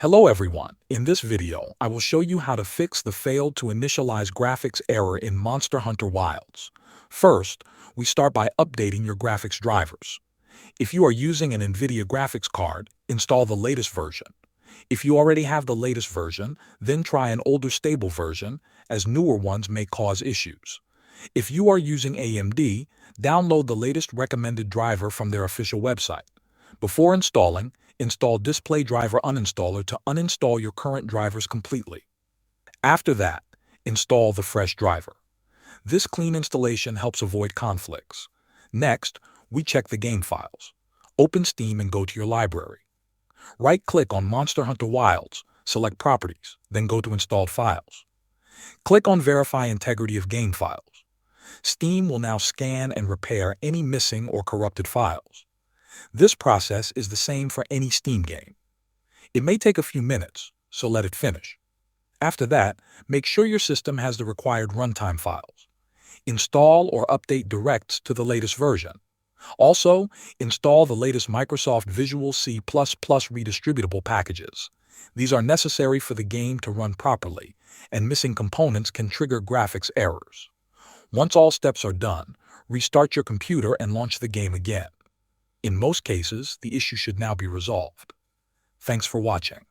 Hello everyone, in this video I will show you how to fix the failed to initialize graphics error in Monster Hunter Wilds. First, we start by updating your graphics drivers. If you are using an NVIDIA graphics card, install the latest version. If you already have the latest version, then try an older stable version, as newer ones may cause issues. If you are using AMD, download the latest recommended driver from their official website. Before installing, install Display Driver Uninstaller to uninstall your current drivers completely. After that, install the fresh driver. This clean installation helps avoid conflicts. Next, we check the game files. Open Steam and go to your library. Right-click on Monster Hunter Wilds, select Properties, then go to Installed Files. Click on Verify Integrity of Game Files. Steam will now scan and repair any missing or corrupted files. This process is the same for any Steam game. It may take a few minutes, so let it finish. After that, make sure your system has the required runtime files. Install or update DirectX to the latest version. Also, install the latest Microsoft Visual C++ redistributable packages. These are necessary for the game to run properly, and missing components can trigger graphics errors. Once all steps are done, restart your computer and launch the game again. In most cases, the issue should now be resolved. Thanks for watching.